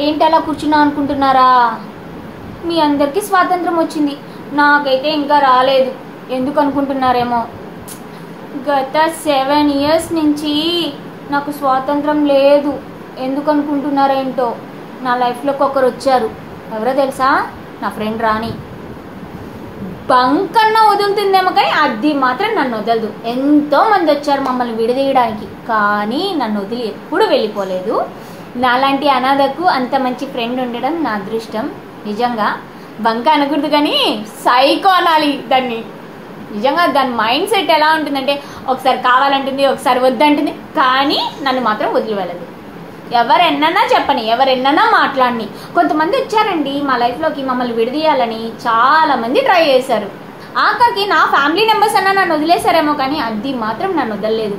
ఏంటి అలా కూర్చున్నా అనుకుంటున్నారా? మీ అందరికీ స్వాతంత్రం వచ్చింది, నాకైతే ఇంకా రాలేదు. ఎందుకు అనుకుంటున్నారేమో, గత 7 years నుంచి నాకు స్వాతంత్రం లేదు. ఎందుకు అనుకుంటున్నారేంటో. నా లైఫ్లోకి ఒకరు వచ్చారు. ఎవరో తెలుసా? నా ఫ్రెండ్ రాణి. బంకన్నా వదులుతుందేమో కానీ అది మాత్రం నన్ను వదలదు. ఎంతోమంది వచ్చారు మమ్మల్ని విడదీయడానికి, కానీ నన్ను వదిలి ఎప్పుడు వెళ్ళిపోలేదు. నాలాంటి అనాథకు అంత మంచి ఫ్రెండ్ ఉండడం నా అదృష్టం. నిజంగా బంక అనకూడదు కానీ సైకో అనాలి దాన్ని. నిజంగా దాని మైండ్ సెట్ ఎలా ఉంటుందంటే ఒకసారి కావాలంటుంది, ఒకసారి వద్దంటుంది, కానీ నన్ను మాత్రం వదిలి వెళ్ళదు. ఎవరెన్నన్నా చెప్పని, ఎవరెన్నన్నా మాట్లాడిని. కొంతమంది వచ్చారండి మా లైఫ్లోకి మమ్మల్ని విడదీయాలని, చాలామంది ట్రై చేశారు. ఆఖరికి నా ఫ్యామిలీ మెంబర్స్ అన్నా నన్ను వదిలేశారేమో కానీ అది మాత్రం నన్ను వదలలేదు.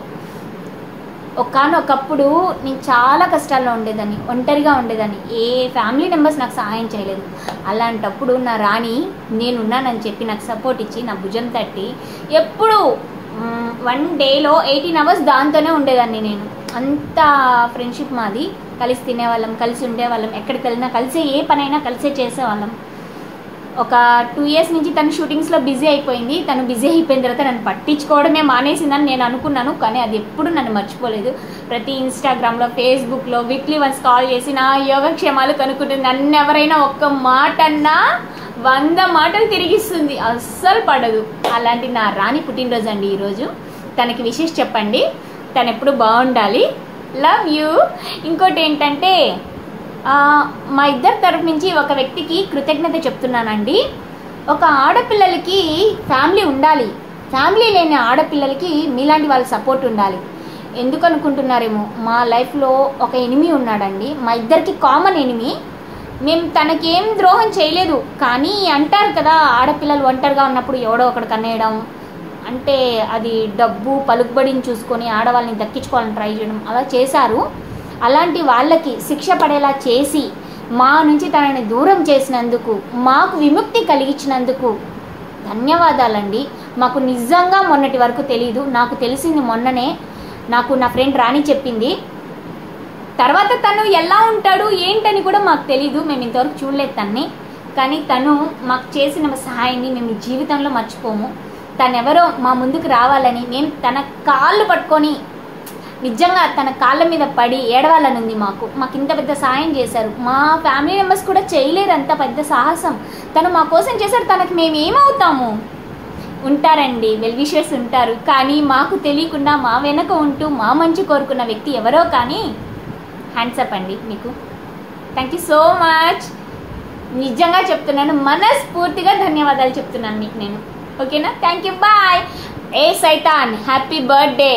ఒకనొకప్పుడు నేను చాలా కష్టాల్లో ఉండేదాన్ని, ఒంటరిగా ఉండేదాన్ని. ఏ ఫ్యామిలీ మెంబర్స్ నాకు సహాయం చేయలేదు. అలాంటప్పుడు నా రాణి నేనున్నానని చెప్పి నాకు సపోర్ట్ ఇచ్చి నా భుజం తట్టి ఎప్పుడు 1 dayలో 18 hours దాంతోనే ఉండేదాన్ని నేను. అంత ఫ్రెండ్షిప్ మాది. కలిసి తినేవాళ్ళం, కలిసి ఉండేవాళ్ళం, ఎక్కడికి వెళ్ళినా కలిసే, ఏ పనైనా కలిసే చేసేవాళ్ళం. ఒక 2 years నుంచి తను షూటింగ్స్లో బిజీ అయిపోయింది. తను బిజీ అయిపోయిన తర్వాత నన్ను పట్టించుకోవడమే మానేసిందని నేను అనుకున్నాను, కానీ అది ఎప్పుడు నన్ను మర్చిపోలేదు. ప్రతి ఇన్స్టాగ్రామ్లో, ఫేస్బుక్లో వీక్లీ వన్స్ కాల్ చేసి నా యోగక్షేమాలు కనుక్కుంటుంది. నన్ను ఎవరైనా ఒక్క మాట అన్నా 100 మాటలు తిరిగిస్తుంది, అస్సలు పడదు. అలాంటి నా రాణి పుట్టినరోజు అండి ఈరోజు. తనకి విషెస్ చెప్పండి. తను ఎప్పుడు బాగుండాలి. Love you. ఇంకోటి ఏంటంటే మా ఇద్దరి తరఫు నుంచి ఒక వ్యక్తికి కృతజ్ఞత చెప్తున్నానండి. ఒక ఆడపిల్లలకి ఫ్యామిలీ ఉండాలి. ఫ్యామిలీ లేని ఆడపిల్లలకి మీలాంటి వాళ్ళ సపోర్ట్ ఉండాలి. ఎందుకు అనుకుంటున్నారేమో, మా లైఫ్లో ఒక ఎనిమి ఉన్నాడండి. మా ఇద్దరికి కామన్ ఎనిమి. మేము తనకేం ద్రోహం చేయలేదు, కానీ అంటారు కదా ఆడపిల్లలు ఒంటరిగా ఉన్నప్పుడు ఎవడో ఒకడు కన్నేయడం అంటే అది డబ్బు పలుకుబడిని చూసుకొని ఆడవాళ్ళని దక్కించుకోవాలని ట్రై చేయడం అలా చేశారు. అలాంటి వాళ్ళకి శిక్ష పడేలా చేసి మా నుంచి తనని దూరం చేసినందుకు, మాకు విముక్తి కలిగించినందుకు ధన్యవాదాలండి. మాకు నిజంగా మొన్నటి వరకు తెలీదు. నాకు తెలిసింది మొన్ననే. నాకు నా ఫ్రెండ్ రాణి చెప్పింది. తర్వాత తను ఎలా ఉంటాడు ఏంటని కూడా మాకు తెలీదు. మేము ఇంతవరకు చూడలేదు తన్ని. కానీ తను మాకు చేసిన సహాయాన్ని మేము జీవితంలో మర్చిపోము. తనెవరో మా ముందుకు రావాలని మేము తన కాళ్ళు పట్టుకొని నిజంగా తన కాళ్ళ మీద పడి ఏడవాలని ఉంది. మాకు ఇంత పెద్ద సాయం చేశారు. మా ఫ్యామిలీ మెంబర్స్ కూడా చేయలేరు అంత పెద్ద సాహసం. తను మా కోసం చేశారు. తనకి మేము ఏమవుతాము? ఉంటారండి, వెల్ విషర్స్ ఉంటారు, కానీ మాకు తెలియకుండా మా వెనక ఉంటూ మా మంచి కోరుకున్న వ్యక్తి ఎవరో. కానీ హ్యాండ్సప్ అండి మీకు. Thank you so much. నిజంగా చెప్తున్నాను, మనస్ఫూర్తిగా ధన్యవాదాలు చెప్తున్నాను మీకు నేను. ఓకేనా? Thank you. బాయ్. ఏ సైతాన్, హ్యాపీ బర్త్డే.